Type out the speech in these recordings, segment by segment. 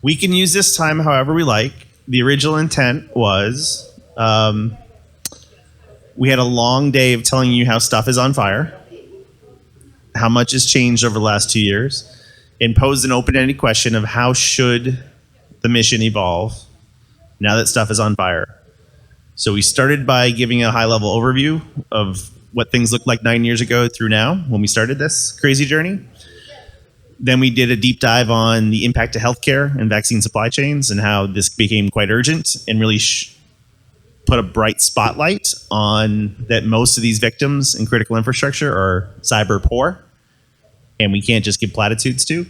We can use this time however we like. The original intent was we had a long day of telling you how stuff is on fire, how much has changed over the last 2 years, and posed an open-ended question of how should the mission evolve now that stuff is on fire. So we started by giving a high-level overview of what things looked like 9 years ago through now when we started this crazy journey. Then we did a deep dive on the impact to healthcare and vaccine supply chains and how this became quite urgent and really put a bright spotlight on that most of these victims in critical infrastructure are cyber poor, and we can't just give platitudes to.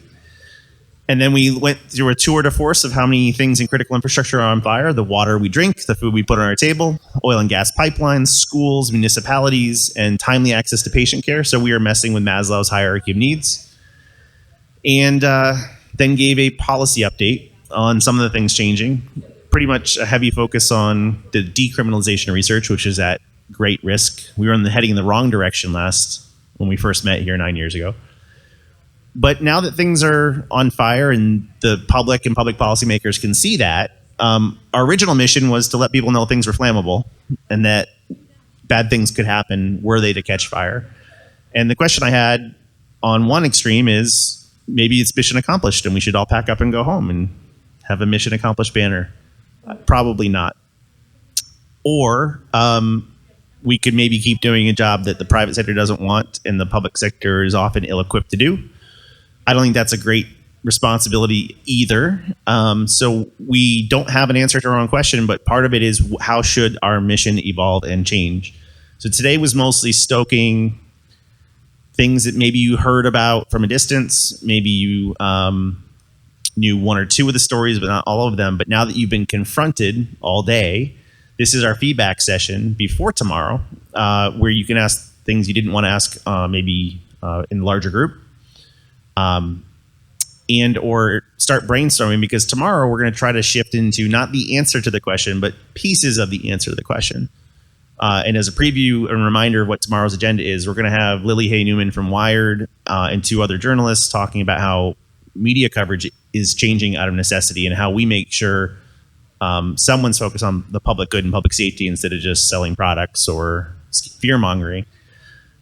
And then we went through a tour de force of how many things in critical infrastructure are on fire: the water we drink, the food we put on our table, oil and gas pipelines, schools, municipalities, and timely access to patient care. So we are messing with Maslow's hierarchy of needs. And then gave a policy update on some of the things changing. Pretty much a heavy focus on the decriminalization of research, which is at great risk. We were heading in the wrong direction when we first met here 9 years ago. But now that things are on fire and the public and public policymakers can see that, our original mission was to let people know things were flammable and that bad things could happen were they to catch fire. And the question I had on one extreme is, maybe it's mission accomplished and we should all pack up and go home and have a mission accomplished banner. Probably not. Or we could maybe keep doing a job that the private sector doesn't want and the public sector is often ill-equipped to do. I don't think that's a great responsibility either. So we don't have an answer to our own question, but part of it is how should our mission evolve and change? So today was mostly stoking things that maybe you heard about from a distance, maybe you knew one or two of the stories, but not all of them. But now that you've been confronted all day, this is our feedback session before tomorrow, where you can ask things you didn't want to ask maybe in a larger group, and or start brainstorming, because tomorrow we're going to try to shift into not the answer to the question, but pieces of the answer to the question. And as a preview and reminder of what tomorrow's agenda is, we're going to have Lily Hay Newman from Wired and two other journalists talking about how media coverage is changing out of necessity and how we make sure someone's focused on the public good and public safety instead of just selling products or fear-mongering.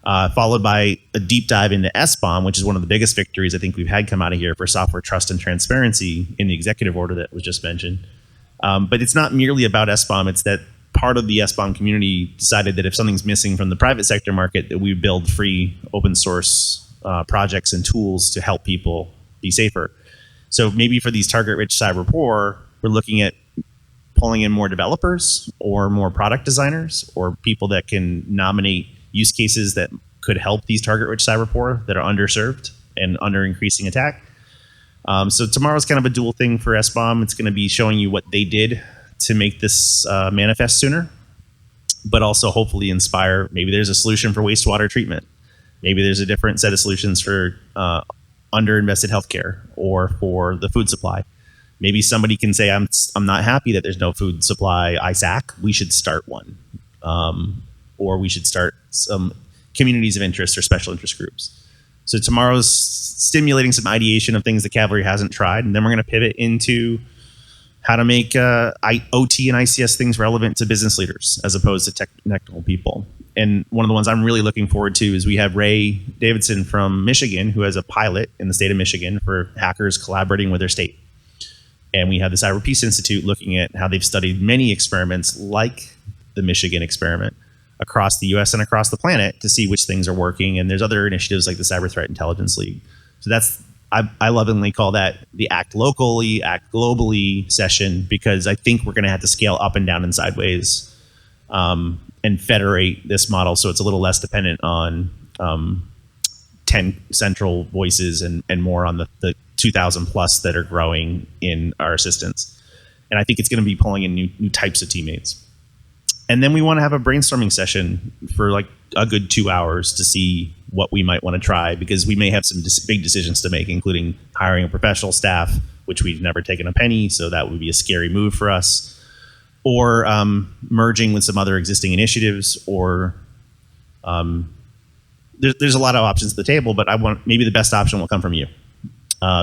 Followed by a deep dive into SBOM, which is one of the biggest victories I think we've had come out of here for software trust and transparency in the executive order that was just mentioned. But it's not merely about SBOM, it's that part of the SBOM community decided that if something's missing from the private sector market, that we build free open source projects and tools to help people be safer. So maybe for these target-rich cyber poor, we're looking at pulling in more developers or more product designers or people that can nominate use cases that could help these target-rich cyber poor that are underserved and under increasing attack. So tomorrow's kind of a dual thing for SBOM. It's going to be showing you what they did to make this manifest sooner, but also hopefully inspire. Maybe there's a solution for wastewater treatment. Maybe there's a different set of solutions for underinvested healthcare or for the food supply. Maybe somebody can say, I'm not happy that there's no food supply ISAC. We should start one. Or we should start some communities of interest or special interest groups. So tomorrow's stimulating some ideation of things the Cavalry hasn't tried, and then we're going to pivot into how to make OT and ICS things relevant to business leaders as opposed to technical people. And one of the ones I'm really looking forward to is we have Ray Davidson from Michigan, who has a pilot in the state of Michigan for hackers collaborating with their state. And we have the Cyber Peace Institute looking at how they've studied many experiments like the Michigan experiment across the US and across the planet to see which things are working. And there's other initiatives like the Cyber Threat Intelligence League. So that's, I lovingly call that the act locally, act globally session, because I think we're going to have to scale up and down and sideways and federate this model so it's a little less dependent on 10 central voices and more on the 2,000 plus that are growing in our assistance. And I think it's going to be pulling in new types of teammates. And then we want to have a brainstorming session for like a good 2 hours to see what we might want to try, because we may have some big decisions to make, including hiring a professional staff, which we've never taken a penny, so that would be a scary move for us, or merging with some other existing initiatives, or there's a lot of options at the table, but maybe the best option will come from you.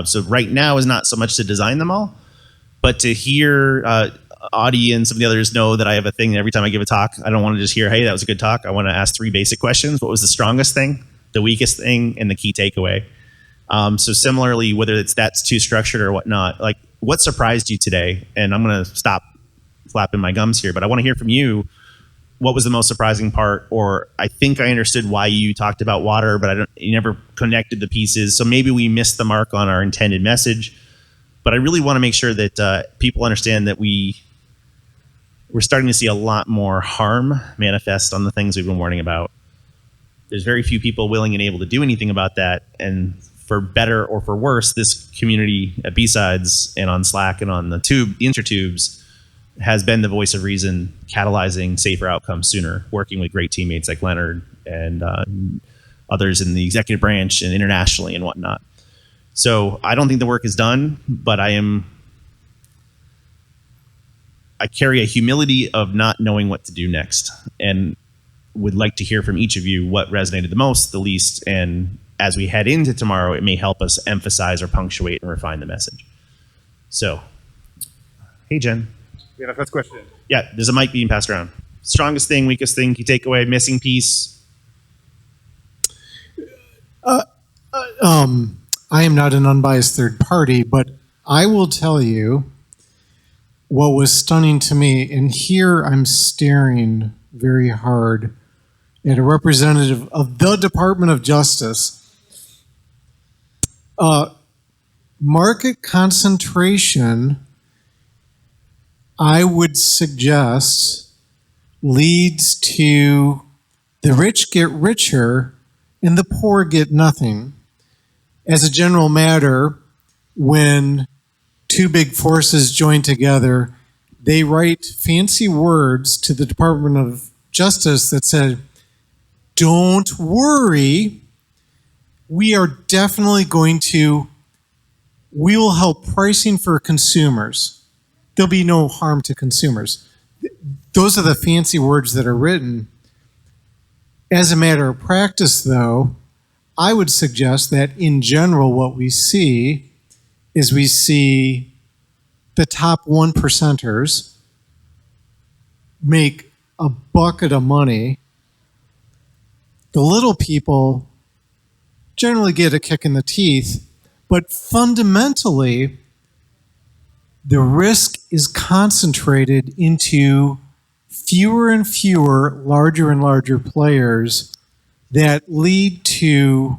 So right now is not so much to design them all, But to hear Audie and some of the others know that I have a thing every time I give a talk, I don't want to just hear, hey, that was a good talk. I want to ask 3 basic questions. What was the strongest thing, the weakest thing, and the key takeaway? So similarly, whether that's too structured or whatnot, like what surprised you today? And I'm going to stop flapping my gums here, but I want to hear from you. What was the most surprising part? Or I think I understood why you talked about water, but you never connected the pieces. So maybe we missed the mark on our intended message. But I really want to make sure that people understand that we're starting to see a lot more harm manifest on the things we've been warning about. There's very few people willing and able to do anything about that. And for better or for worse, this community at B-Sides and on Slack and on the intertubes has been the voice of reason, catalyzing safer outcomes sooner, working with great teammates like Leonard and others in the executive branch and internationally and whatnot. So I don't think the work is done, but I carry a humility of not knowing what to do next, and would like to hear from each of you what resonated the most, the least, and as we head into tomorrow, it may help us emphasize or punctuate and refine the message. So, hey, Jen. Yeah, first question. Yeah, there's a mic being passed around. Strongest thing, weakest thing, key takeaway, missing piece. I am not an unbiased third party, but I will tell you what was stunning to me, and here I'm staring very hard at a representative of the Department of Justice. Market concentration, I would suggest, leads to the rich get richer and the poor get nothing. As a general matter, when 2 big forces join together, they write fancy words to the Department of Justice that said, don't worry, we are definitely we will help pricing for consumers. There'll be no harm to consumers. Those are the fancy words that are written. As a matter of practice, though, I would suggest that in general, what we see is we see the top 1%ers make a bucket of money. The little people generally get a kick in the teeth, but fundamentally, the risk is concentrated into fewer and fewer, larger and larger players that lead to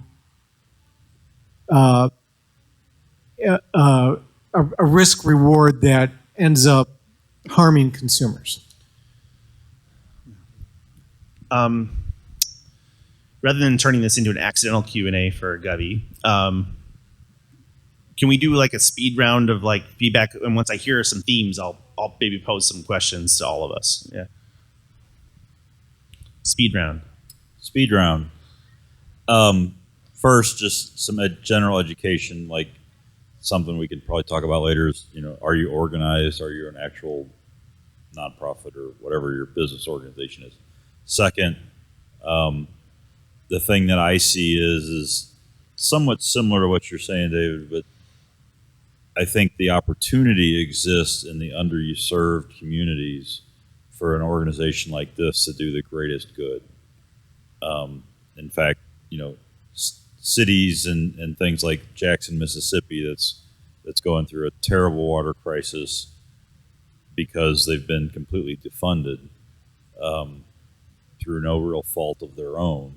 a risk reward that ends up harming consumers. Rather than turning this into an accidental Q&A for Gavi, can we do like a speed round of like feedback? And once I hear some themes, I'll maybe pose some questions to all of us. Yeah. Speed round. Speed round. First, just some general education, like something we could probably talk about later is, are you organized? Are you an actual nonprofit or whatever your business organization is? Second, the thing that I see is somewhat similar to what you're saying, David, but I think the opportunity exists in the underserved communities for an organization like this to do the greatest good. In fact, cities and things like Jackson, Mississippi, that's going through a terrible water crisis because they've been completely defunded through no real fault of their own,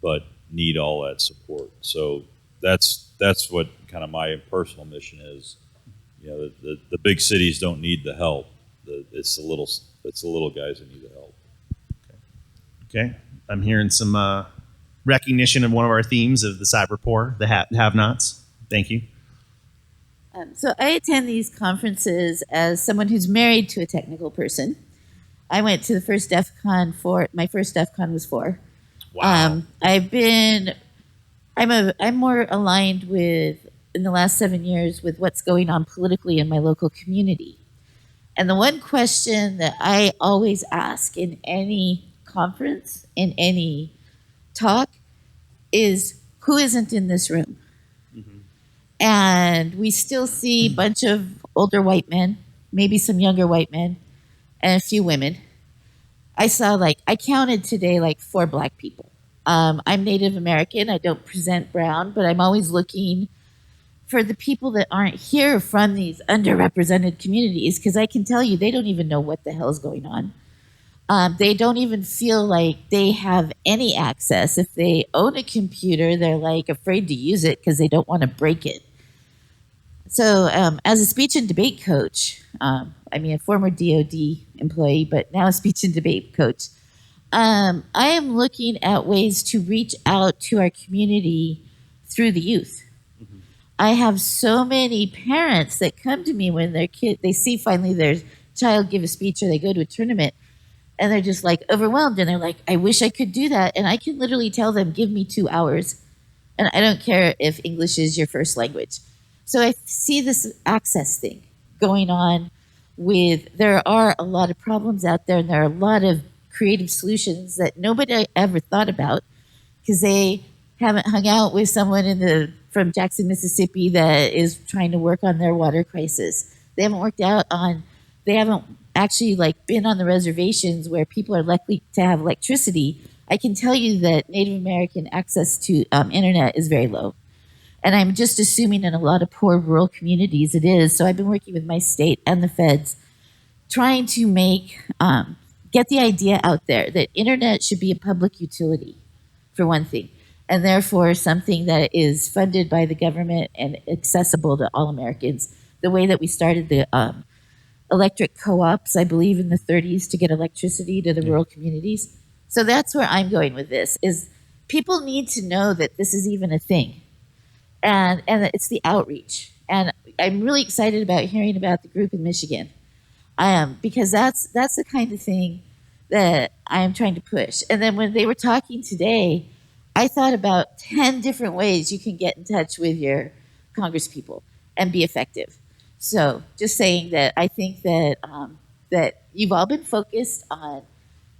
but need all that support. So that's what kind of my personal mission is. The big cities don't need the help. It's the little guys that need the help. Okay. I'm hearing some recognition of one of our themes of the cyber poor, the have-nots. Thank you. So I attend these conferences as someone who's married to a technical person. I went to the first DEF CON my first DEF CON was 4. Wow. I'm more aligned with, in the last 7 years, with what's going on politically in my local community. And the one question that I always ask in any conference, in any talk, is who isn't in this room? Mm-hmm. And we still see a bunch of older white men, maybe some younger white men, and a few women. I saw I counted today 4 black people. I'm Native American. I don't present brown, but I'm always looking for the people that aren't here from these underrepresented communities, because I can tell you they don't even know what the hell is going on. They don't even feel like they have any access. If they own a computer, they're afraid to use it because they don't want to break it. So as a speech and debate coach, a former DOD employee, but now a speech and debate coach, I am looking at ways to reach out to our community through the youth. I have so many parents that come to me when their kid, they see finally their child give a speech or they go to a tournament, and they're just overwhelmed, and they're like, I wish I could do that. And I can literally tell them, give me 2 hours. And I don't care if English is your first language. So I see this access thing going on there are a lot of problems out there, and there are a lot of creative solutions that nobody ever thought about because they haven't hung out with someone from Jackson, Mississippi that is trying to work on their water crisis. They haven't actually been on the reservations where people are likely to have electricity. I can tell you that Native American access to internet is very low. And I'm just assuming in a lot of poor rural communities it is. So I've been working with my state and the feds trying to get the idea out there that internet should be a public utility, for one thing, and therefore something that is funded by the government and accessible to all Americans. The way that we started the electric co-ops, I believe, in the 30s to get electricity to the rural communities. So that's where I'm going with this, is people need to know that this is even a thing. And it's the outreach. And I'm really excited about hearing about the group in Michigan. Because that's the kind of thing that I am trying to push. And then when they were talking today, I thought about 10 different ways you can get in touch with your congresspeople and be effective. So just saying that I think that that you've all been focused on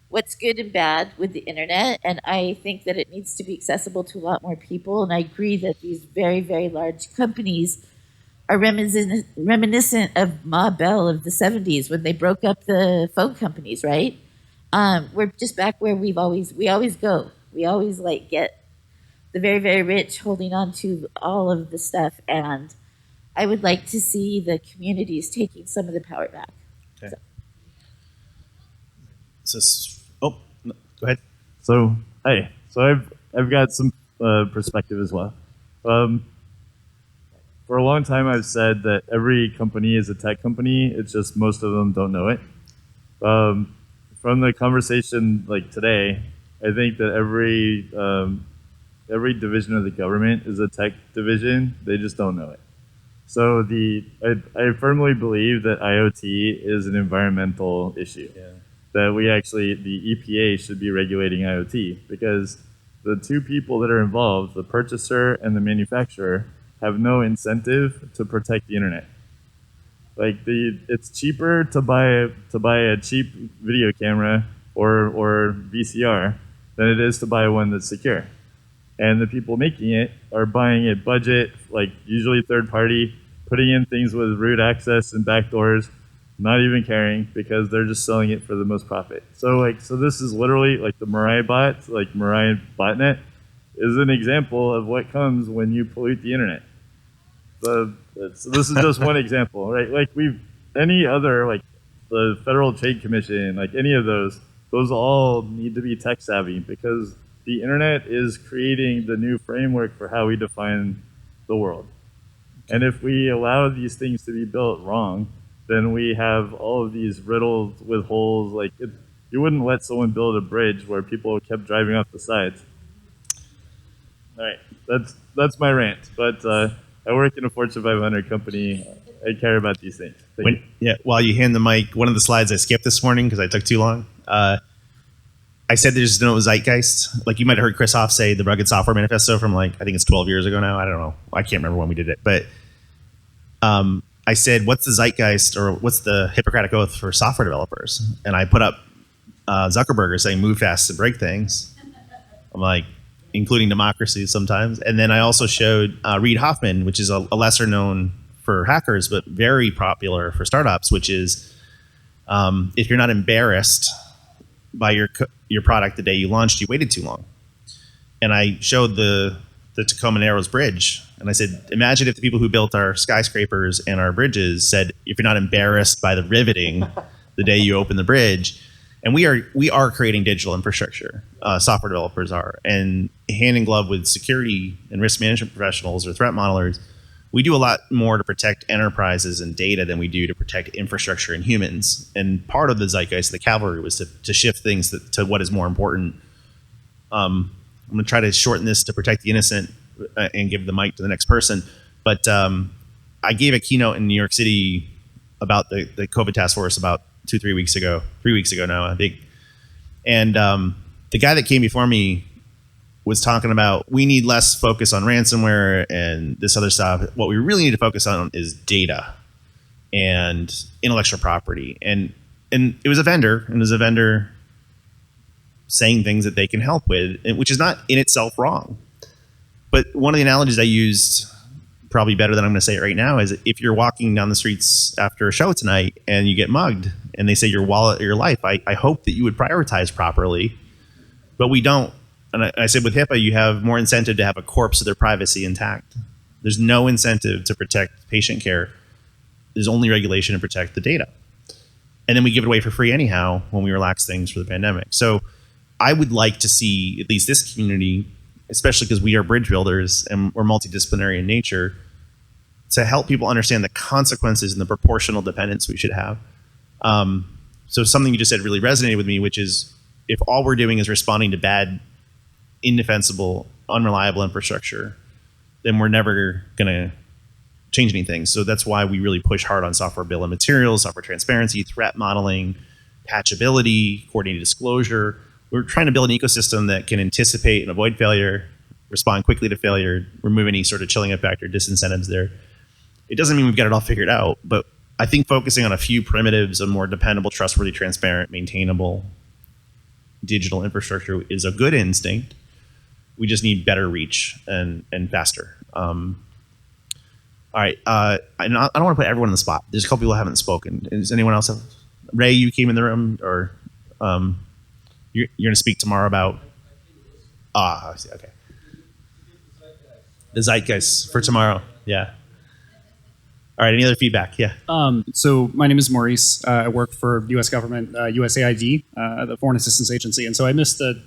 what's good and bad with the internet, and I think that it needs to be accessible to a lot more people. And I agree that these very, very large companies are reminiscent of Ma Bell of the 70s when they broke up the phone companies, right? We're just back where we always go. We always get the very, very rich holding on to all of the stuff. And I would like to see the communities taking some of the power back. Okay. No, go ahead. So, hey, I've got some perspective as well. For a long time, I've said that every company is a tech company. It's just most of them don't know it. From the conversation today, I think that every division of the government is a tech division. They just don't know it. So I firmly believe that IoT is an environmental issue. Yeah. That the EPA should be regulating IoT, because the 2 people that are involved, the purchaser and the manufacturer, have no incentive to protect the internet. It's cheaper to buy a cheap video camera or VCR than it is to buy one that's secure. And the people making it are buying it budget, usually third party, putting in things with root access and backdoors, not even caring, because they're just selling it for the most profit. So this is literally the Mirai bot, Mirai botnet, is an example of what comes when you pollute the internet. So this is just one example, right? Any other, the Federal Trade Commission, any of those all need to be tech savvy, because the internet is creating the new framework for how we define the world. And if we allow these things to be built wrong, then we have all of these riddles with holes. You wouldn't let someone build a bridge where people kept driving off the sides. All right, that's my rant. But I work in a Fortune 500 company. I care about these things. While you hand the mic, one of the slides I skipped this morning because I took too long. I said there's no zeitgeist. You might have heard Chris Hoff say the Rugged Software Manifesto from I think it's 12 years ago now. I don't know. I can't remember when we did it. But I said, what's the zeitgeist, or what's the Hippocratic Oath for software developers? And I put up Zuckerberg saying move fast and break things. I'm including democracy sometimes. And then I also showed Reid Hoffman, which is a lesser known for hackers, but very popular for startups, which is if you're not embarrassed by your product the day you launched, you waited too long. And I showed the Tacoma Narrows Bridge, and I said, imagine if the people who built our skyscrapers and our bridges said, if you're not embarrassed by the riveting the day you open the bridge. And we are creating digital infrastructure. Software developers are, and hand in glove with security and risk management professionals or threat modelers. We do a lot more to protect enterprises and data than we do to protect infrastructure and humans. And part of the zeitgeist of the cavalry was to shift things to what is more important. I'm going to try to shorten this to protect the innocent and give the mic to the next person. But I gave a keynote in New York City about the COVID task force about 3 weeks ago now, I think. And the guy that came before me was talking about, we need less focus on ransomware and this other stuff. What we really need to focus on is data and intellectual property. And it was a vendor, saying things that they can help with, which is not in itself wrong. But one of the analogies I used, probably better than I'm going to say it right now, is if you're walking down the streets after a show tonight and you get mugged and they say your wallet or your life, I hope that you would prioritize properly, but we don't. And I said with HIPAA, you have more incentive to have a corpse of their privacy intact. There's no incentive to protect patient care. There's only regulation to protect the data. And then we give it away for free anyhow when we relax things for the pandemic. So I would like to see at least this community, especially because we are bridge builders and we're multidisciplinary in nature, to help people understand the consequences and the proportional dependence we should have. So something you just said really resonated with me, which is if all we're doing is responding to bad, indefensible, unreliable infrastructure, then we're never going to change anything. So that's why we really push hard on software bill of materials, software transparency, threat modeling, patchability, coordinated disclosure. We're trying to build an ecosystem that can anticipate and avoid failure, respond quickly to failure, remove any sort of chilling effect or disincentives there. It doesn't mean we've got it all figured out, but I think focusing on a few primitives of more dependable, trustworthy, transparent, maintainable digital infrastructure is a good instinct. We just need better reach and faster. All right, I don't want to put everyone on the spot. There's a couple people who haven't spoken. Does anyone else have? Ray, you came in the room, or you're going to speak tomorrow about? I see. Okay. The zeitgeist for tomorrow. Yeah. All right. Any other feedback? Yeah. So my name is Maurice. I work for U.S. government, USAID, the Foreign Assistance Agency, and so I missed the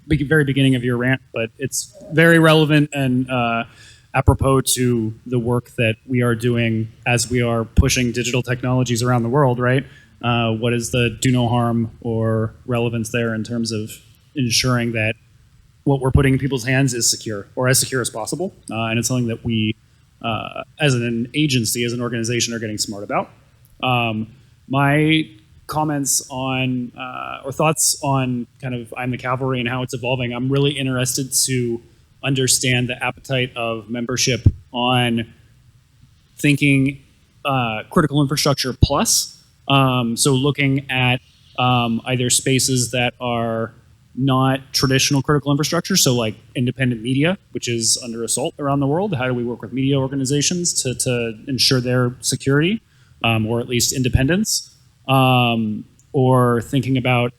very beginning of your rant, but it's very relevant and apropos to the work that we are doing as we are pushing digital technologies around the world, right? What is the do no harm or relevance there in terms of ensuring that what we're putting in people's hands is secure, or as secure as possible? And it's something that we, as an agency, as an organization, are getting smart about. My comments on, or thoughts on kind of I'm the Cavalry and how it's evolving, I'm really interested to understand the appetite of membership on thinking critical infrastructure plus. So looking at either spaces that are not traditional critical infrastructure, so like independent media, which is under assault around the world. How do we work with media organizations to ensure their security, or at least independence? Or thinking about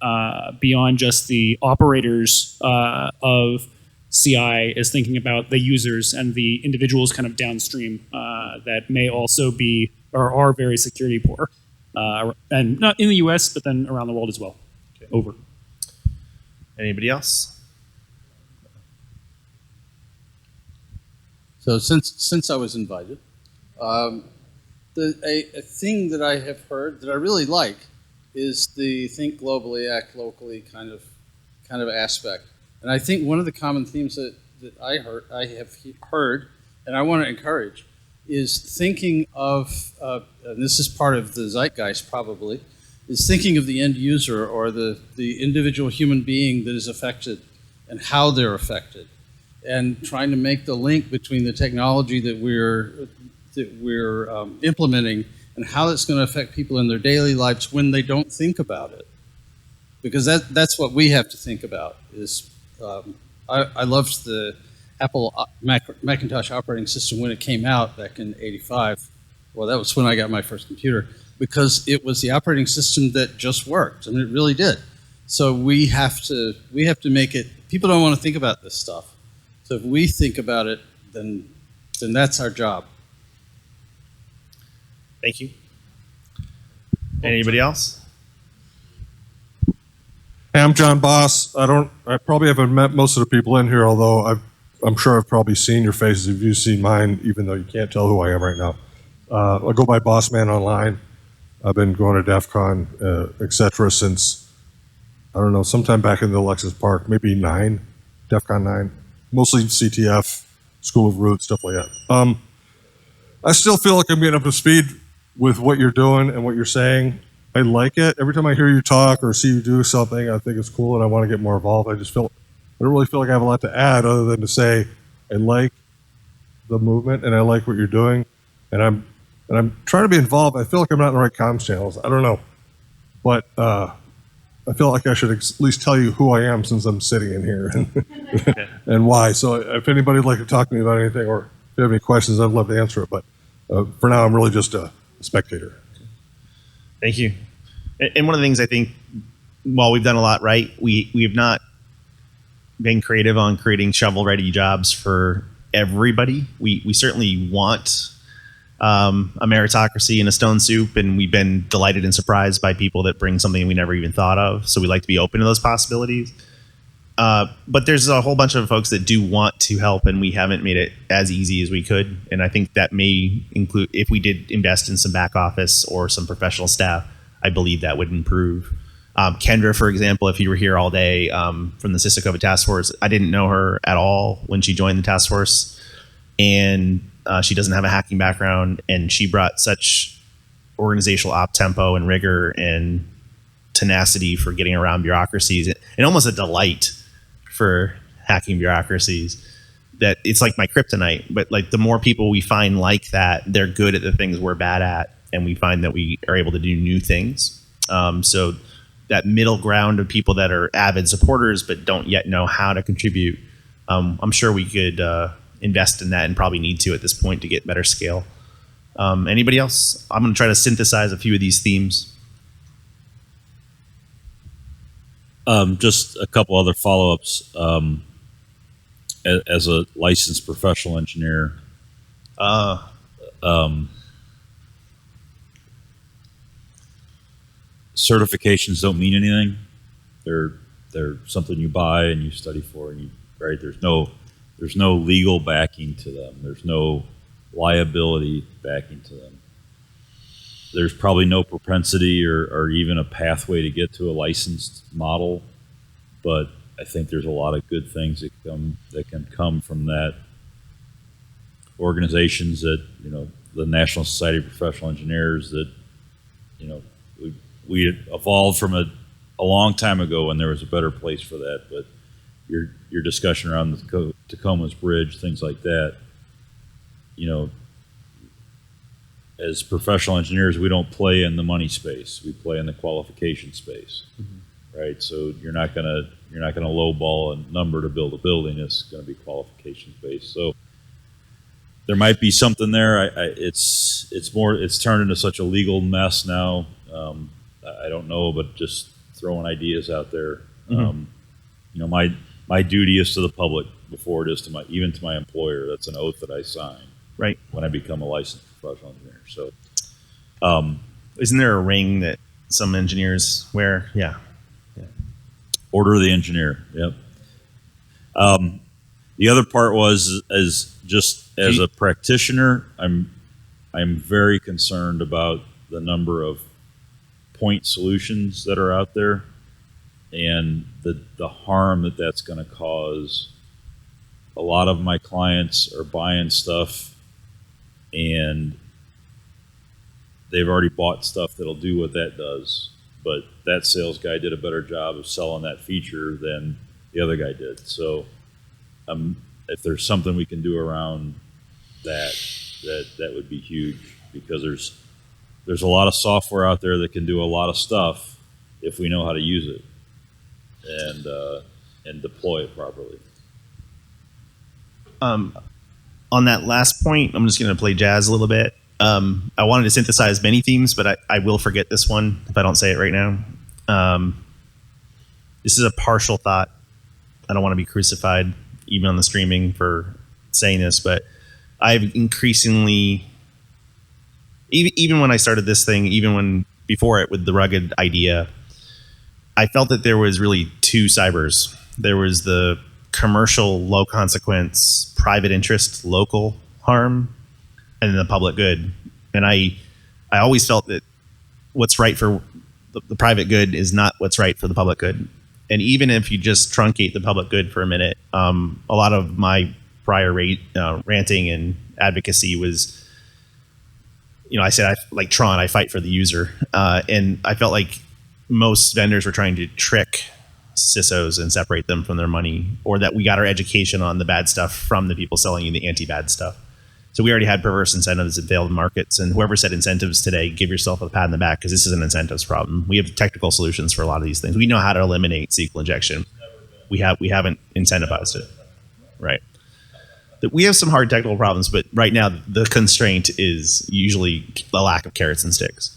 beyond just the operators of CI, is thinking about the users and the individuals kind of downstream that may also be or are very security poor, and not in the US, but then around the world as well. Okay. Over. Anybody else? So since I was invited, a thing that I have heard that I really like is the think globally, act locally kind of aspect. And I think one of the common themes that I have heard, and I want to encourage, is thinking of, and this is part of the zeitgeist probably, is thinking of the end user or the individual human being that is affected and how they're affected, and trying to make the link between the technology that we're implementing and how it's going to affect people in their daily lives when they don't think about it. Because that's what we have to think about. Is I loved the Apple Macintosh operating system when it came out back in '85, Well, that was when I got my first computer, because it was the operating system that just worked, and it really did. So we have to make it. People don't want to think about this stuff. So if we think about it, then that's our job. Thank you. Anybody else? Hey, I'm John Boss. I probably haven't met most of the people in here, although I'm sure I've probably seen your faces if you've seen mine, even though you can't tell who I am right now. I go by Boss Man online. I've been going to DEF CON, et cetera, since, I don't know, sometime back in the Alexis Park, maybe DEF CON 9. Mostly CTF, School of Root, stuff like that. I still feel like I'm getting up to speed with what you're doing and what you're saying. I like it. Every time I hear you talk or see you do something, I think it's cool and I want to get more involved. I don't really feel like I have a lot to add other than to say I like the movement and I like what you're doing, and I'm trying to be involved. I feel like I'm not in the right comms channels. I don't know, but I feel like I should at least tell you who I am since I'm sitting in here and why. So if anybody would like to talk to me about anything, or if you have any questions, I'd love to answer it. But for now, I'm really just a spectator. Thank you. And one of the things I think, while we've done a lot right, we have not been creative on creating shovel-ready jobs for everybody. We certainly want a meritocracy and a stone soup, and we've been delighted and surprised by people that bring something we never even thought of. So we like to be open to those possibilities. But there's a whole bunch of folks that do want to help, and we haven't made it as easy as we could. And I think that may include, if we did invest in some back office or some professional staff, I believe that would improve. Kendra, for example, if you were here all day from the Sisakova Task Force, I didn't know her at all when she joined the task force. And she doesn't have a hacking background, and she brought such organizational op tempo and rigor and tenacity for getting around bureaucracies, and almost a delight for hacking bureaucracies, that it's like my kryptonite. But like, the more people we find like that, they're good at the things we're bad at, and we find that we are able to do new things. So that middle ground of people that are avid supporters but don't yet know how to contribute, I'm sure we could invest in that, and probably need to at this point to get better scale. Anybody else? I'm going to try to synthesize a few of these themes. Just a couple other follow-ups. As a licensed professional engineer, certifications don't mean anything. They're something you buy and you study for, and right? There's no legal backing to them. There's no liability backing to them. There's probably no propensity or even a pathway to get to a licensed model, but I think there's a lot of good things that can come from that. Organizations that, the National Society of Professional Engineers, that, we evolved from a long time ago when there was a better place for that. But your discussion around the Tacoma's Bridge, things like that, as professional engineers, we don't play in the money space. We play in the qualification space, right? So you're not gonna lowball a number to build a building. It's going to be qualification based. So there might be something there. It's turned into such a legal mess now. I don't know, but just throwing ideas out there. My duty is to the public before it is to my employer. That's an oath that I sign. Right. When I become a licensed professional engineer. So, isn't there a ring that some engineers wear? Yeah. Order of the engineer. Yep. The other part was, as a practitioner, I'm very concerned about the number of point solutions that are out there, and the harm that's going to cause. A lot of my clients are buying stuff, and they've already bought stuff that'll do what that does, but that sales guy did a better job of selling that feature than the other guy did. So if there's something we can do around that would be huge, because there's a lot of software out there that can do a lot of stuff if we know how to use it and deploy it properly. On that last point, I'm just going to play jazz a little bit. I wanted to synthesize many themes, but I will forget this one if I don't say it right now. This is a partial thought. I don't want to be crucified, even on the streaming, for saying this, but I've increasingly, even when I started this thing, even when before it with the rugged idea, I felt that there was really two cybers. There was the commercial, low consequence, private interest, local harm, and then the public good. And I always felt that what's right for the private good is not what's right for the public good. And even if you just truncate the public good for a minute, a lot of my prior ranting and advocacy was, I said, like Tron, I fight for the user. And I felt like most vendors were trying to trick CISOs and separate them from their money, or that we got our education on the bad stuff from the people selling you the anti-bad stuff. So we already had perverse incentives in failed markets, and whoever said incentives today, give yourself a pat on the back, because this is an incentives problem. We have technical solutions for a lot of these things. We know how to eliminate SQL injection. We haven't incentivized it, right? We have some hard technical problems, but right now the constraint is usually the lack of carrots and sticks.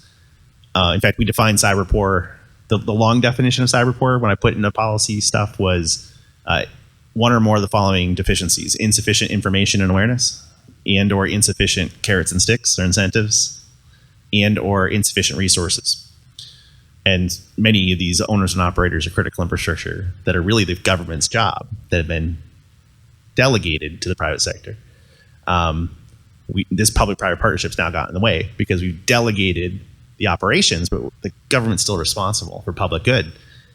In fact, we define cyberpoor. The long definition of cyberpoor, when I put in the policy stuff, was one or more of the following deficiencies: insufficient information and awareness, and or insufficient carrots and sticks or incentives, and or insufficient resources. And many of these owners and operators of critical infrastructure that are really the government's job, that have been delegated to the private sector. This public-private partnership's now got in the way because we've delegated the operations, but the government's still responsible for public good.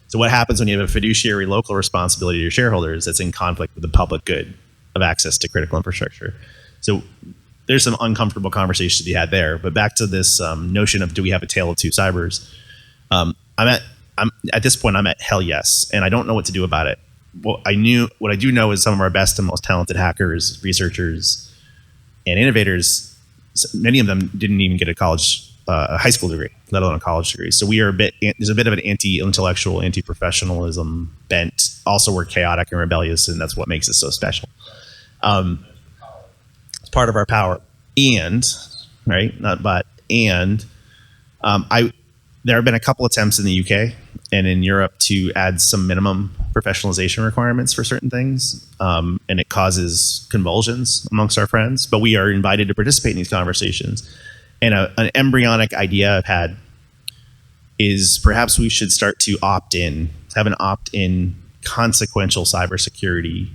So what happens when you have a fiduciary local responsibility to your shareholders that's in conflict with the public good of access to critical infrastructure? So there's some uncomfortable conversations to be had there. But back to this notion of, do we have a tale of two cybers? At this point, I'm at hell yes, and I don't know what to do about it. What I do know is some of our best and most talented hackers, researchers, and innovators, many of them didn't even get a high school degree, let alone a college degree. So there's a bit of an anti-intellectual, anti-professionalism bent. Also, we're chaotic and rebellious, and that's what makes us so special. It's part of our power. And, right, not but, and there have been a couple attempts in the UK and in Europe to add some minimum professionalization requirements for certain things, and it causes convulsions amongst our friends. But we are invited to participate in these conversations. And an embryonic idea I've had is perhaps we should start to have an opt-in consequential cybersecurity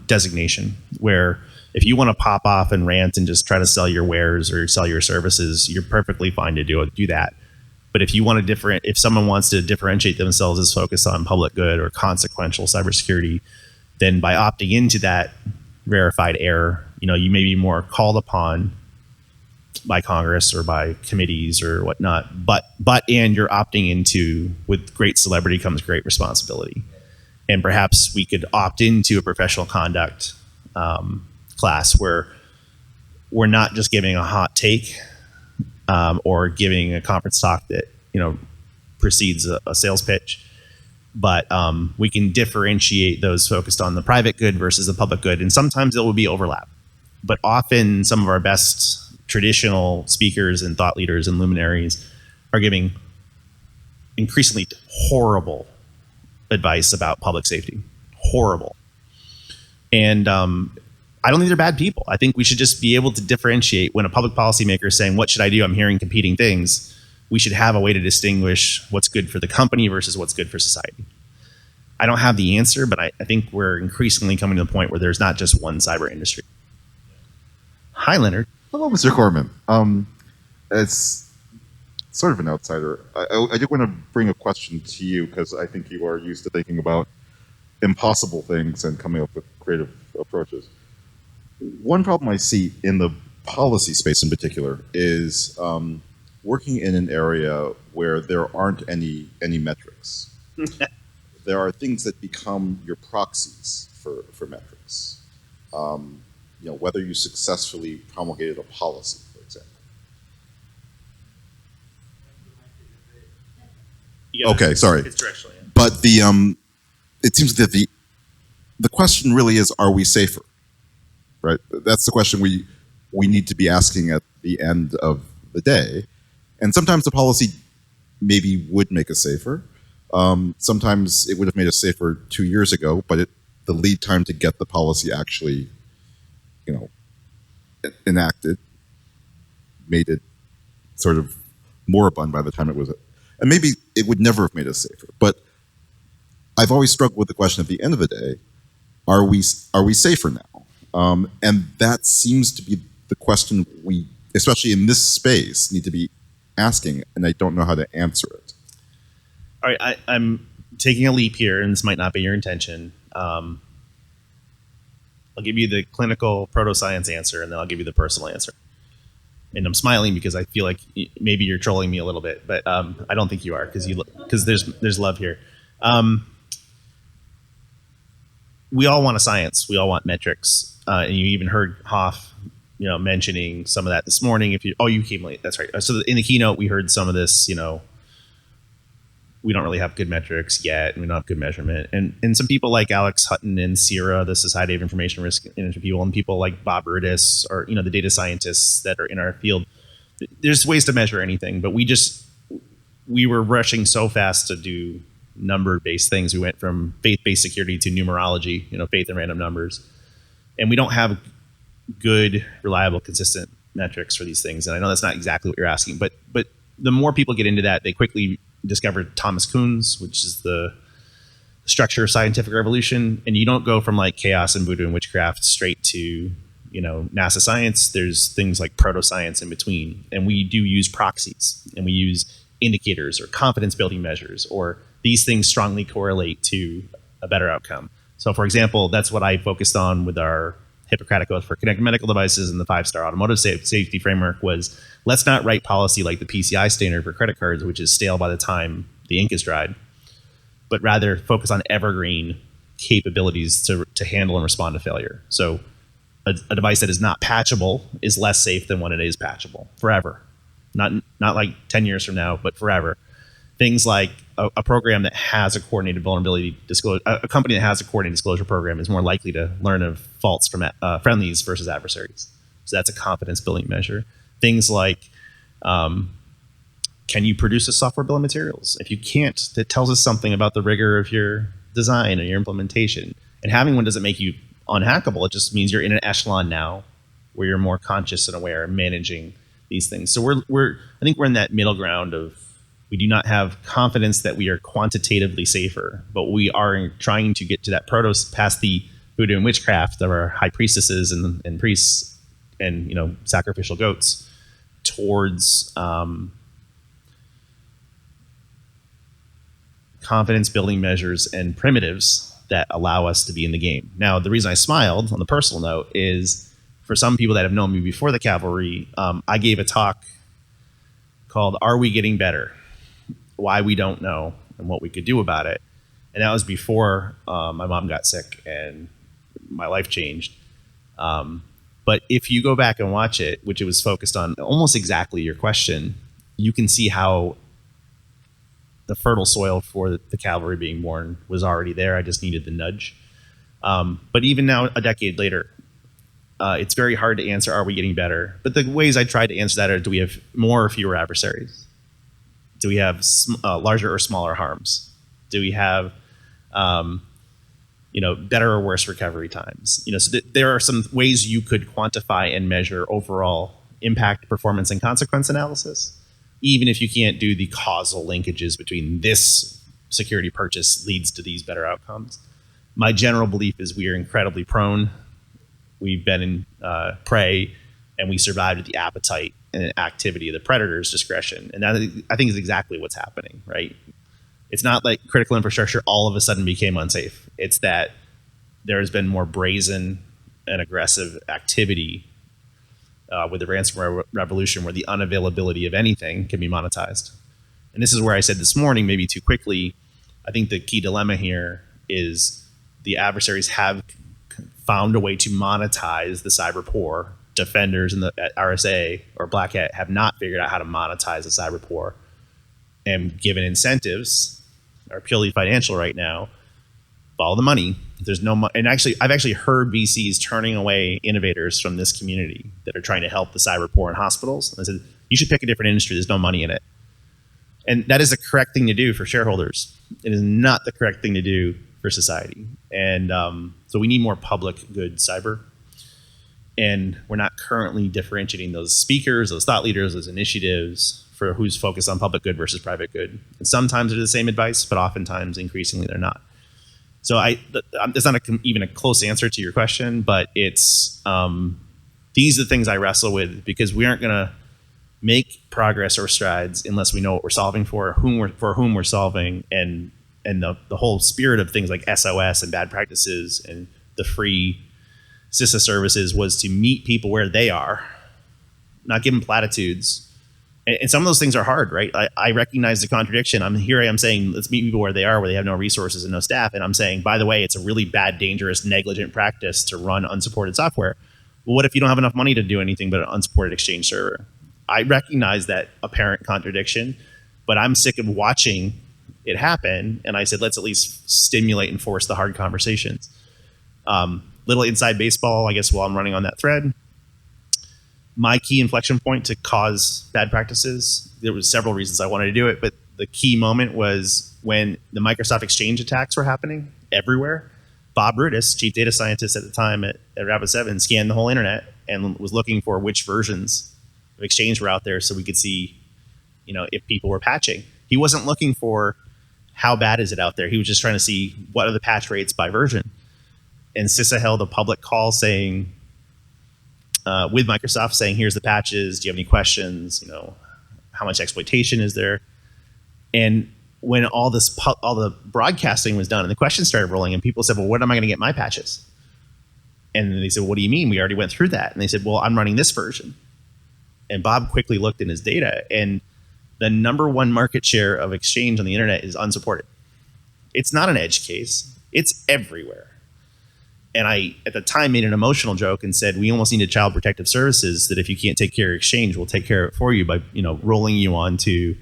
designation, where if you want to pop off and rant and just try to sell your wares or sell your services, you're perfectly fine to do that. But if you want to if someone wants to differentiate themselves as focused on public good or consequential cybersecurity, then by opting into that rarefied air, you may be more called upon by Congress or by committees or whatnot. And you're opting into, with great celebrity comes great responsibility. And perhaps we could opt into a professional conduct class where we're not just giving a hot take or giving a conference talk that precedes a sales pitch, but we can differentiate those focused on the private good versus the public good. And sometimes there will be overlap, but often some of our best traditional speakers and thought leaders and luminaries are giving increasingly horrible advice about public safety. Horrible. And I don't think they're bad people. I think we should just be able to differentiate when a public policymaker is saying, what should I do? I'm hearing competing things. We should have a way to distinguish what's good for the company versus what's good for society. I don't have the answer, but I think we're increasingly coming to the point where there's not just one cyber industry. Hi, Leonard. Hello, Mr. Corman. As sort of an outsider, I do want to bring a question to you, because I think you are used to thinking about impossible things and coming up with creative approaches. One problem I see in the policy space in particular is working in an area where there aren't any metrics. There are things that become your proxies for metrics. Whether you successfully promulgated a policy, for example. Okay, sorry. It's directional, yeah. But it seems that the question really is, are we safer? right? That's the question we need to be asking at the end of the day. And sometimes the policy maybe would make us safer. Sometimes it would have made us safer 2 years ago, but the lead time to get the policy actually, enacted made it sort of moribund by the time it was. And maybe it would never have made us safer. But I've always struggled with the question at the end of the day: are we safer now? And that seems to be the question we, especially in this space, need to be asking, and I don't know how to answer it. All right, I'm taking a leap here, and this might not be your intention. I'll give you the clinical proto-science answer, and then I'll give you the personal answer. And I'm smiling because I feel like maybe you're trolling me a little bit, but I don't think you are, because there's love here. We all want a science. We all want metrics, and you even heard Hoff, mentioning some of that this morning. You came late. That's right. So in the keynote, we heard some of this. We don't really have good metrics yet, and we don't have good measurement. And some people like Alex Hutton and Sierra, the Society of Information Risk Management people, and people like Bob Rudis, or the data scientists that are in our field. There's ways to measure anything, but we were rushing so fast to do number-based things. We went from faith-based security to numerology, faith and random numbers, and we don't have good, reliable, consistent metrics for these things. And I know that's not exactly what you're asking, but the more people get into that, they quickly discovered Thomas Kuhn's, which is the structure of scientific revolution. And you don't go from like chaos and voodoo and witchcraft straight to, NASA science. There's things like proto-science in between. And we do use proxies, and we use indicators or confidence building measures, or these things strongly correlate to a better outcome. So for example, that's what I focused on with our Hippocratic Oath for connected medical devices and the 5-star automotive safety framework was, let's not write policy like the PCI standard for credit cards, which is stale by the time the ink is dried, but rather focus on evergreen capabilities to handle and respond to failure. So a device that is not patchable is less safe than when it is patchable forever. Not like 10 years from now, but forever. Things like a program that has a coordinated vulnerability disclosure, a company that has a coordinated disclosure program is more likely to learn of faults from friendlies versus adversaries. So that's a confidence building measure. Things like, can you produce a software bill of materials? If you can't, that tells us something about the rigor of your design and your implementation. And having one doesn't make you unhackable. It just means you're in an echelon now where you're more conscious and aware of managing these things. So I think we're in that middle ground of, we do not have confidence that we are quantitatively safer, but we are trying to get to that past the voodoo and witchcraft of our high priestesses and priests and sacrificial goats towards confidence building measures and primitives that allow us to be in the game. Now, the reason I smiled on the personal note is, for some people that have known me before the Cavalry, I gave a talk called "Are We Getting Better? Why We Don't Know and What We Could Do About It." And that was before my mom got sick and my life changed. But if you go back and watch it, which it was focused on almost exactly your question, you can see how the fertile soil for the Cavalry being born was already there. I just needed the nudge. But even now, a decade later, it's very hard to answer, are we getting better? But the ways I tried to answer that are, do we have more or fewer adversaries? Do we have larger or smaller harms? Do we have, better or worse recovery times? So there are some ways you could quantify and measure overall impact, performance, and consequence analysis, even if you can't do the causal linkages between this security purchase leads to these better outcomes. My general belief is we are incredibly prone. We've been in prey, and we survived at the appetite and activity of the predator's discretion. And that, I think, is exactly what's happening, right? It's not like critical infrastructure all of a sudden became unsafe. It's that there has been more brazen and aggressive activity with the ransomware revolution, where the unavailability of anything can be monetized. And this is where I said this morning, maybe too quickly, I think the key dilemma here is the adversaries have found a way to monetize the cyber poor. Defenders in the RSA or Black Hat have not figured out how to monetize the cyber poor, and given incentives are purely financial right now, follow the money. There's no money, and actually, I've actually heard VCs turning away innovators from this community that are trying to help the cyber poor in hospitals. And I said, you should pick a different industry. There's no money in it, and that is the correct thing to do for shareholders. It is not the correct thing to do for society, and so we need more public good cyber. And we're not currently differentiating those speakers, those thought leaders, those initiatives for who's focused on public good versus private good. And sometimes they're the same advice, but oftentimes, increasingly, they're not. So it's not even a close answer to your question, but it's these are the things I wrestle with, because we aren't going to make progress or strides unless we know what we're solving for whom we're solving, and the whole spirit of things like SOS and bad practices and the free CISA services was to meet people where they are, not give them platitudes. And some of those things are hard, right? I recognize the contradiction. I am saying, let's meet people where they are, where they have no resources and no staff. And I'm saying, by the way, it's a really bad, dangerous, negligent practice to run unsupported software. Well, what if you don't have enough money to do anything but an unsupported Exchange server? I recognize that apparent contradiction, but I'm sick of watching it happen. And I said, let's at least stimulate and force the hard conversations. Little inside baseball, I guess, while I'm running on that thread. My key inflection point to cause bad practices, there was several reasons I wanted to do it, but the key moment was when the Microsoft Exchange attacks were happening everywhere. Bob Rudiss, chief data scientist at the time at Rapid7, scanned the whole internet and was looking for which versions of Exchange were out there so we could see, if people were patching. He wasn't looking for how bad is it out there. He was just trying to see what are the patch rates by version. And CISA held a public call saying, with Microsoft, saying, here's the patches. Do you have any questions? How much exploitation is there? And when all the broadcasting was done and the questions started rolling, and people said, well, when am I going to get my patches? And they said, what do you mean? We already went through that. And they said, well, I'm running this version. And Bob quickly looked in his data, and the #1 market share of Exchange on the internet is unsupported. It's not an edge case. It's everywhere. And I, at the time, made an emotional joke and said, we almost needed child protective services that if you can't take care of Exchange, we'll take care of it for you by, rolling you onto,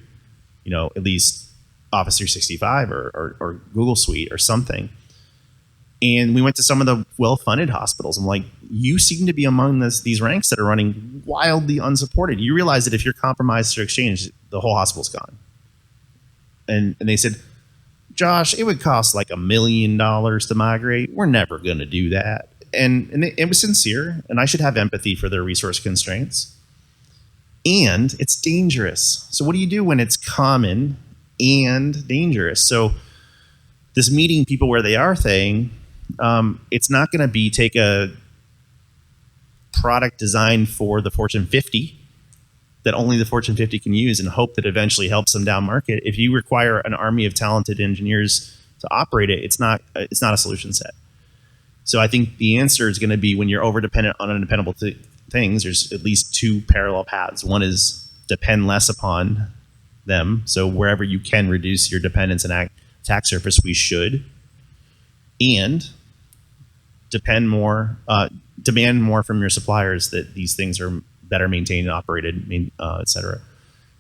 at least Office 365 or Google Suite or something. And we went to some of the well-funded hospitals. I'm like, you seem to be among these ranks that are running wildly unsupported. You realize that if you're compromised through Exchange, the whole hospital's gone. And they said, Josh, it would cost like $1 million to migrate. We're never going to do that. And it was sincere, and I should have empathy for their resource constraints. And it's dangerous. So what do you do when it's common and dangerous? So this meeting people where they are thing, it's not going to be take a product designed for the Fortune 50 that only the Fortune 50 can use and hope that eventually helps them down market. If you require an army of talented engineers to operate it, it's not a solution set. So I think the answer is going to be, when you're over dependent on undependable things, there's at least two parallel paths. One is depend less upon them. So wherever you can reduce your dependence and attack surface, we should. And demand more from your suppliers that these things are better maintained and operated, et cetera.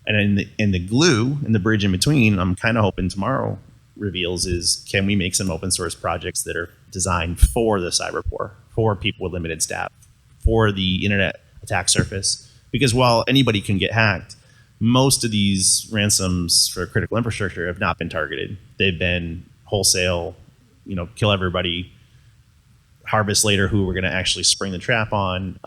And in the glue, in the bridge in between, I'm kind of hoping tomorrow reveals is, can we make some open source projects that are designed for the cyber poor, for people with limited staff, for the internet attack surface? Because while anybody can get hacked, most of these ransoms for critical infrastructure have not been targeted. They've been wholesale, kill everybody, harvest later who we're going to actually spring the trap on.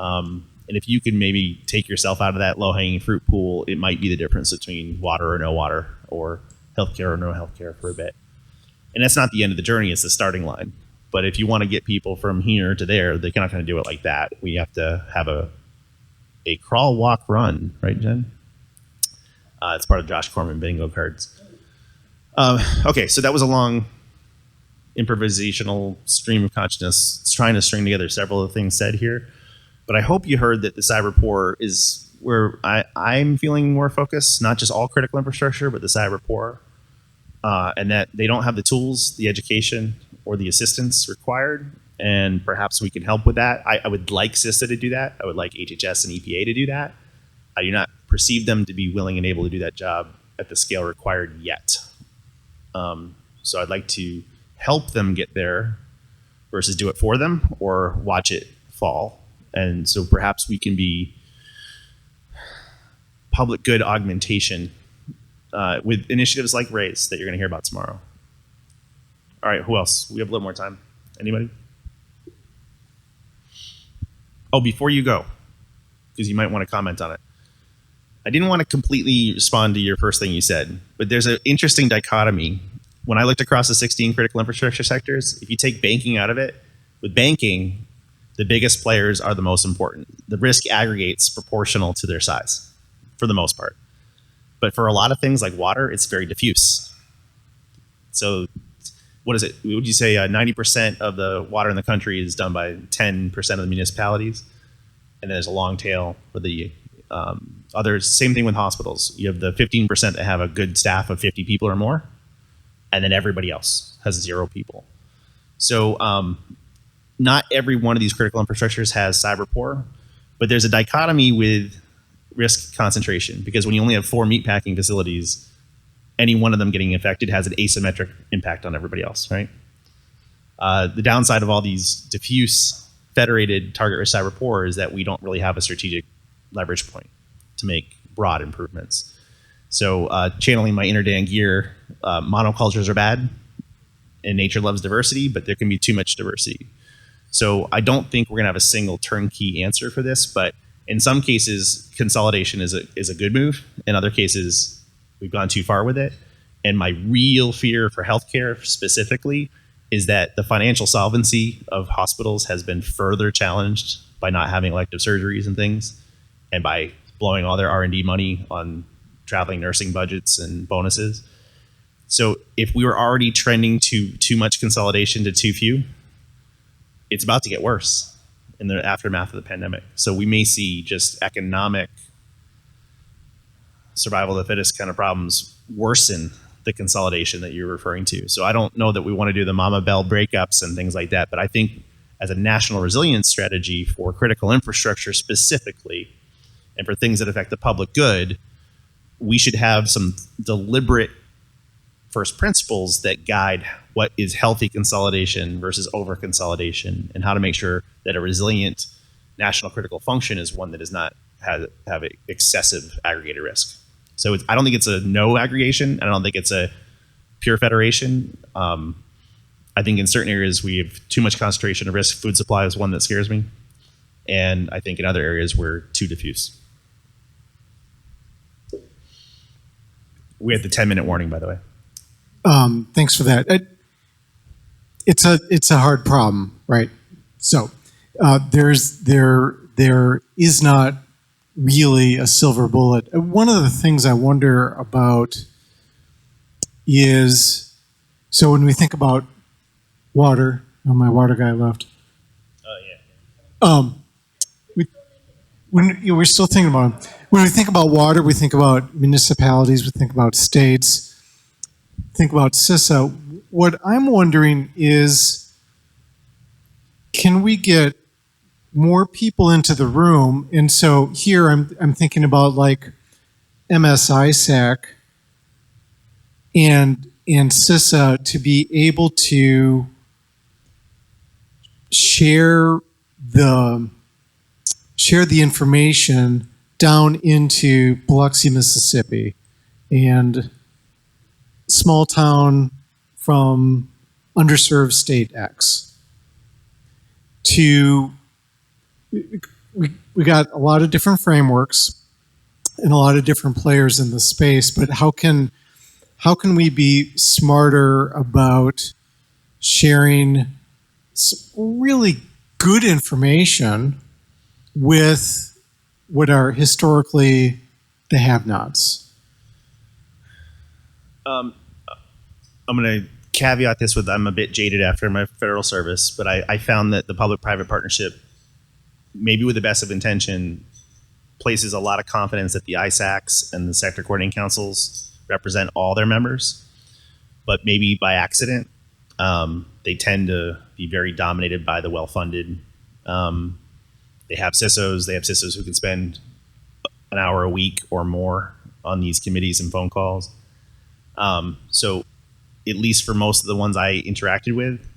And if you can maybe take yourself out of that low-hanging fruit pool, it might be the difference between water or no water, or healthcare or no healthcare for a bit. And that's not the end of the journey, it's the starting line. But if you want to get people from here to there, they're not going to do it like that. We have to have a crawl, walk, run, right, Jen? It's part of Josh Corman bingo cards. Okay, so that was a long improvisational stream of consciousness, trying to string together several of the things said here. But I hope you heard that the cyber poor is where I'm feeling more focused, not just all critical infrastructure, but the cyber poor. And that they don't have the tools, the education, or the assistance required. And perhaps we can help with that. I would like CISA to do that. I would like HHS and EPA to do that. I do not perceive them to be willing and able to do that job at the scale required yet. So I'd like to help them get there versus do it for them or watch it fall. And so perhaps we can be public good augmentation with initiatives like RAISE that you're going to hear about tomorrow. All right, who else? We have a little more time. Anybody? Oh, before you go, because you might want to comment on it. I didn't want to completely respond to your first thing you said, but there's an interesting dichotomy. When I looked across the 16 critical infrastructure sectors, if you take banking out of it, with banking, the biggest players are the most important. The risk aggregates proportional to their size, for the most part. But for a lot of things like water, it's very diffuse. So what is it? Would you say 90% of the water in the country is done by 10% of the municipalities? And then there's a long tail for the others. Same thing with hospitals. You have the 15% that have a good staff of 50 people or more, and then everybody else has 0 people. So not every one of these critical infrastructures has cyber poor, but there's a dichotomy with risk concentration, because when you only have 4 meatpacking facilities, any one of them getting affected has an asymmetric impact on everybody else, right? The downside of all these diffuse federated target risk cyber poor is that we don't really have a strategic leverage point to make broad improvements. So channeling my inner Dan Gear, monocultures are bad and nature loves diversity, but there can be too much diversity. So I don't think we're gonna have a single turnkey answer for this, but in some cases, consolidation is a good move. In other cases, we've gone too far with it. And my real fear for healthcare specifically is that the financial solvency of hospitals has been further challenged by not having elective surgeries and things, and by blowing all their R&D money on traveling nursing budgets and bonuses. So if we were already trending to too much consolidation to too few, it's about to get worse in the aftermath of the pandemic. So we may see just economic survival of the fittest kind of problems worsen the consolidation that you're referring to. So I don't know that we want to do the Mama Bell breakups and things like that, but I think as a national resilience strategy for critical infrastructure specifically, and for things that affect the public good, we should have some deliberate first principles that guide what is healthy consolidation versus over consolidation, and how to make sure that a resilient national critical function is one that does not have excessive aggregated risk. So I don't think it's a no aggregation. I don't think it's a pure federation. I think in certain areas we have too much concentration of risk. Food supply is one that scares me. And I think in other areas we're too diffuse. We had the 10-minute warning, by the way. Thanks for that. It's a hard problem, right? So there is not really a silver bullet. One of the things I wonder about is, so when we think about water, oh, my water guy left. We're still thinking about it. When we think about water, we think about municipalities, we think about states, think about CISA. What I'm wondering is, can we get more people into the room? And so here I'm thinking about like MSISAC and CISA to be able to share the information down into Biloxi, Mississippi, and small town from underserved state X. We got a lot of different frameworks and a lot of different players in the space, but how can we be smarter about sharing really good information with what are historically the have-nots? I'm going to caveat this with, I'm a bit jaded after my federal service, but I found that the public-private partnership, maybe with the best of intention, places a lot of confidence that the ISACs and the sector coordinating councils represent all their members, but maybe by accident, they tend to be very dominated by the well-funded. They have CISOs who can spend an hour a week or more on these committees and phone calls. So at least for most of the ones I interacted with,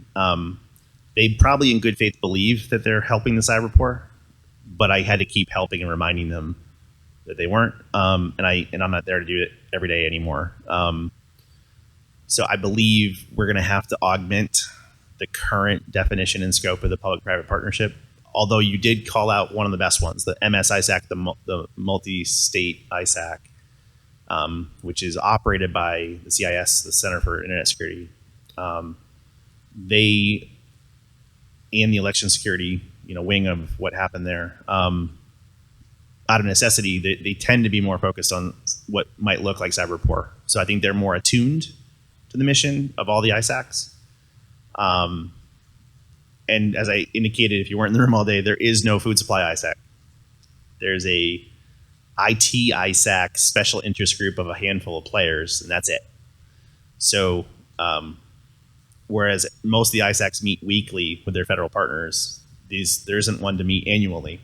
they probably in good faith believe that they're helping the cyberpoor, but I had to keep helping and reminding them that they weren't. And I'm not there to do it every day anymore. So I believe we're going to have to augment the current definition and scope of the public-private partnership. Although you did call out one of the best ones, the MS ISAC, the multi-state ISAC, which is operated by the CIS, the Center for Internet Security. They and the election security, wing of what happened there. Out of necessity, they tend to be more focused on what might look like cyberpoor. So I think they're more attuned to the mission of all the ISACs. And as I indicated, if you weren't in the room all day, there is no food supply ISAC. There's a IT ISAC special interest group of a handful of players, and that's it. So whereas most of the ISACs meet weekly with their federal partners, there isn't one to meet annually.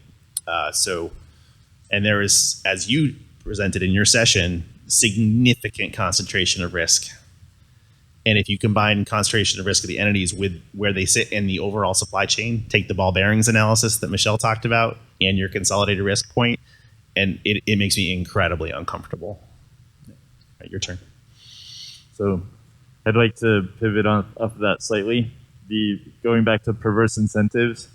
And there is, as you presented in your session, significant concentration of risk. And if you combine concentration of risk of the entities with where they sit in the overall supply chain, take the ball bearings analysis that Michelle talked about and your consolidated risk point, and it makes me incredibly uncomfortable. All right, your turn. So I'd like to pivot off of that slightly. Going back to perverse incentives,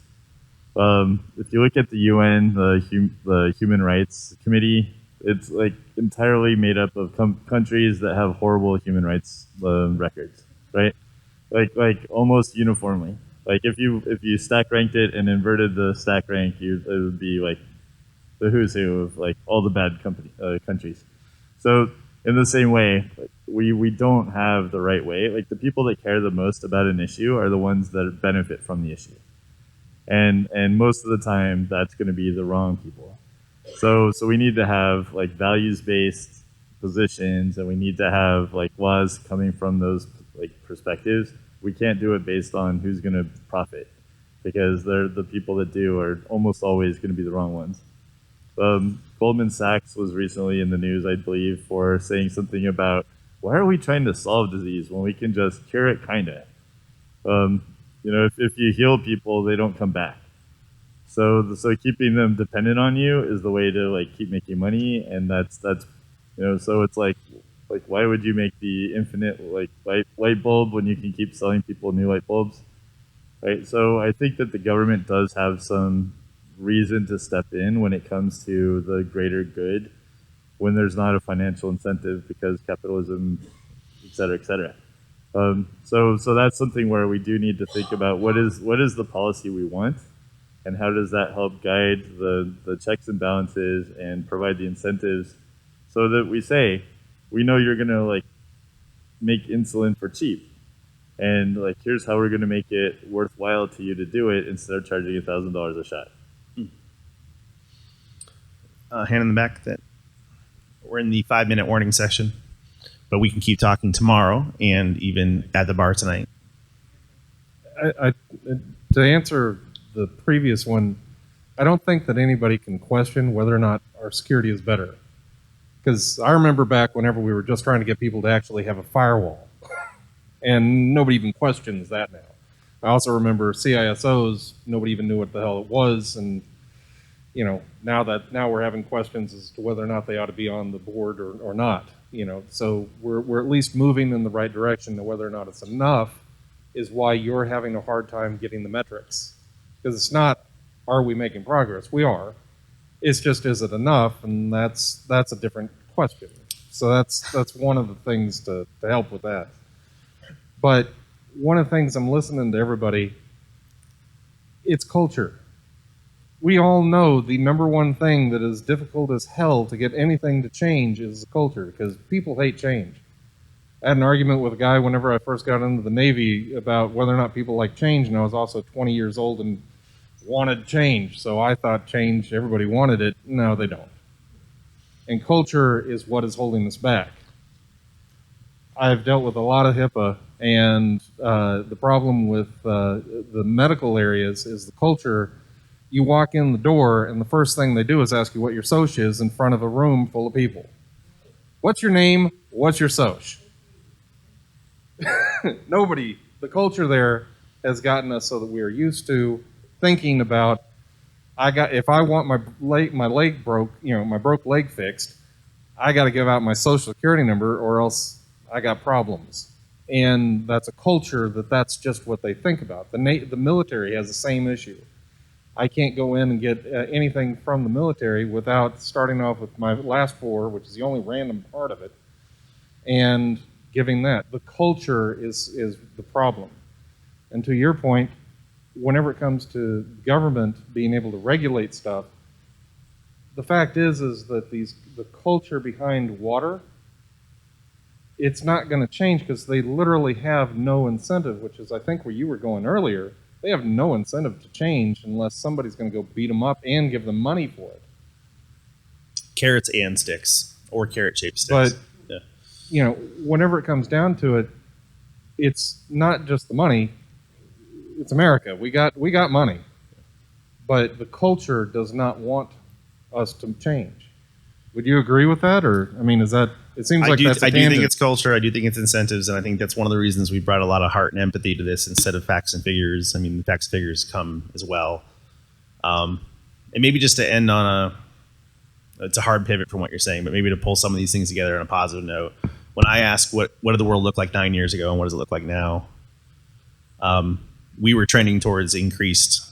if you look at the UN, the Human Rights Committee, it's like entirely made up of countries that have horrible human rights records, right? Like almost uniformly. Like if you stack ranked it and inverted the stack rank, it would be like the who's who of like all the bad countries. So in the same way, we don't have the right way. Like the people that care the most about an issue are the ones that benefit from the issue. And most of the time, that's going to be the wrong people. So we need to have like values-based positions, and we need to have like laws coming from those like perspectives. We can't do it based on who's going to profit, because the people that do are almost always going to be the wrong ones. Goldman Sachs was recently in the news, I believe, for saying something about, why are we trying to solve disease when we can just cure it, kinda? If you heal people, they don't come back. So keeping them dependent on you is the way to like keep making money, and that's so it's like why would you make the infinite like light bulb when you can keep selling people new light bulbs, right? So I think that the government does have some reason to step in when it comes to the greater good, when there's not a financial incentive because capitalism, et cetera, et cetera. So that's something where we do need to think about what is the policy we want, and how does that help guide the checks and balances and provide the incentives, so that we say, we know you're gonna like make insulin for cheap, and like here's how we're gonna make it worthwhile to you to do it instead of charging $1,000 a shot. Hand in the back. That we're in the 5-minute warning section, but we can keep talking tomorrow and even at the bar tonight. To answer the previous one, I don't think that anybody can question whether or not our security is better. Because I remember back whenever we were just trying to get people to actually have a firewall, and nobody even questions that now. I also remember CISOs, nobody even knew what the hell it was, and now we're having questions as to whether or not they ought to be on the board or not. So we're at least moving in the right direction. To whether or not it's enough is why you're having a hard time getting the metrics. Because it's not, are we making progress? We are. It's just, is it enough? And that's a different question. So that's one of the things to help with that. But one of the things I'm listening to everybody, it's culture. We all know the number one thing that is difficult as hell to get anything to change is the culture, because people hate change. I had an argument with a guy whenever I first got into the Navy about whether or not people like change, and I was also 20 years old and wanted change. So I thought change, everybody wanted it. No, they don't. And culture is what is holding us back. I've dealt with a lot of HIPAA, and the problem with the medical areas is the culture. You walk in the door, and the first thing they do is ask you what your SOCH is in front of a room full of people. What's your name? What's your SOCH? Nobody. The culture there has gotten us so that we are used to thinking about, if I want my leg broke, my broke leg fixed, I got to give out my social security number or else I got problems. And that's a culture that's just what they think about. The military has the same issue. I can't go in and get anything from the military without starting off with my last four, which is the only random part of it, and giving that. The culture is the problem. And to your point, whenever it comes to government being able to regulate stuff, the fact is that the culture behind water, it's not going to change because they literally have no incentive, which is I think where you were going earlier. They have no incentive to change unless somebody's going to go beat them up and give them money for it. Carrots and sticks, or carrot-shaped sticks. But, whenever it comes down to it, it's not just the money. It's America. We got money. But the culture does not want us to change. Would you agree with that? Or, is that... It seems like that's a tangent. I do think it's culture. I do think it's incentives, and I think that's one of the reasons we brought a lot of heart and empathy to this instead of facts and figures. The facts and figures come as well. And maybe just to end on it's a hard pivot from what you're saying, but maybe to pull some of these things together on a positive note. When I ask what did the world look like 9 years ago and what does it look like now, we were trending towards increased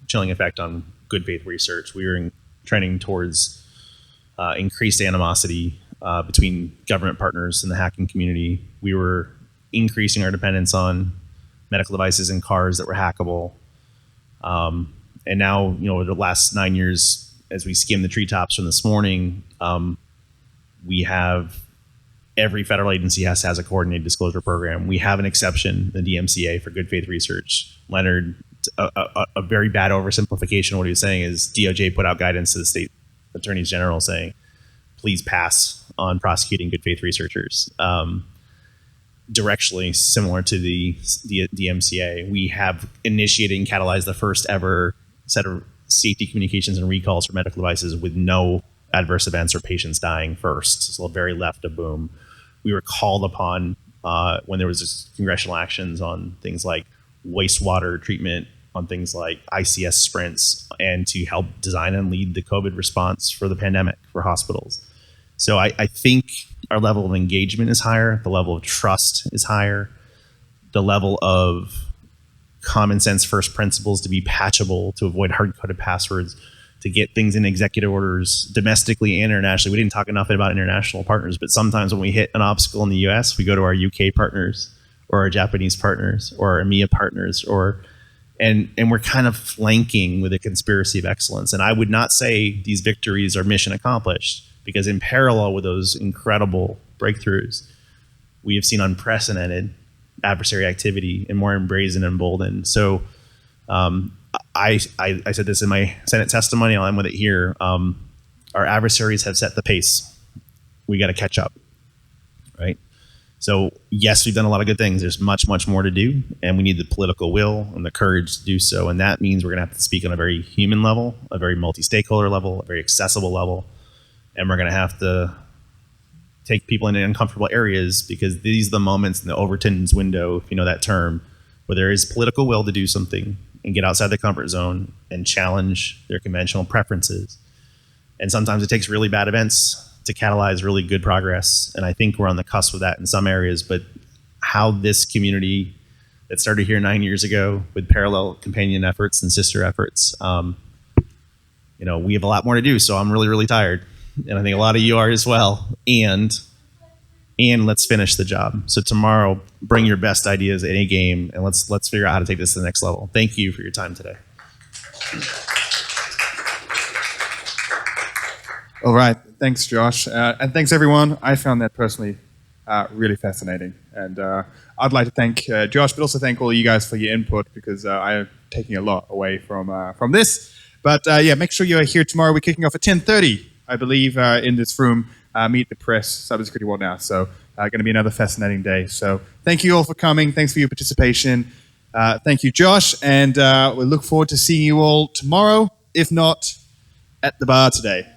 chilling effect on good faith research. We were trending towards increased animosity between government partners and the hacking community. We were increasing our dependence on medical devices and cars that were hackable. And now, over the last 9 years, as we skim the treetops from this morning, we have every federal agency has a coordinated disclosure program. We have an exception, the DMCA, for good faith research. Leonard, a very bad oversimplification of what he was saying is DOJ put out guidance to the state attorneys general saying, please pass on prosecuting good faith researchers. Directionally similar to the DMCA, we have initiated and catalyzed the first ever set of safety communications and recalls for medical devices with no adverse events or patients dying first. So very left of boom. We were called upon when there was congressional actions on things like wastewater treatment, on things like ICS sprints, and to help design and lead the COVID response for the pandemic for hospitals. So I think our level of engagement is higher, the level of trust is higher, the level of common sense first principles to be patchable, to avoid hard-coded passwords, to get things in executive orders domestically and internationally. We didn't talk enough about international partners, but sometimes when we hit an obstacle in the US, we go to our UK partners or our Japanese partners or our EMEA partners, and we're kind of flanking with a conspiracy of excellence. And I would not say these victories are mission accomplished, because in parallel with those incredible breakthroughs, we have seen unprecedented adversary activity and more brazen and emboldened. So I said this in my Senate testimony, I'll end with it here. Our adversaries have set the pace. We got to catch up, right? So yes, we've done a lot of good things. There's much, much more to do, and we need the political will and the courage to do so. And that means we're going to have to speak on a very human level, a very multi-stakeholder level, a very accessible level. And we're going to have to take people into uncomfortable areas, because these are the moments in the Overton's window, if you know that term, where there is political will to do something and get outside the comfort zone and challenge their conventional preferences. And sometimes it takes really bad events to catalyze really good progress. And I think we're on the cusp of that in some areas. But how this community that started here 9 years ago with parallel companion efforts and sister efforts, we have a lot more to do. So I'm really, really tired. And I think a lot of you are as well. And let's finish the job. So tomorrow, bring your best ideas at any game, and let's figure out how to take this to the next level. Thank you for your time today. All right. Thanks, Josh. And thanks, everyone. I found that personally really fascinating. And I'd like to thank Josh, but also thank all of you guys for your input, because I am taking a lot away from this. But make sure you're here tomorrow. We're kicking off at 10:30. I believe, in this room, Meet the Press, Cybersecurity World Now. So going to be another fascinating day. So thank you all for coming. Thanks for your participation. Thank you, Josh. And we look forward to seeing you all tomorrow, if not at the bar today.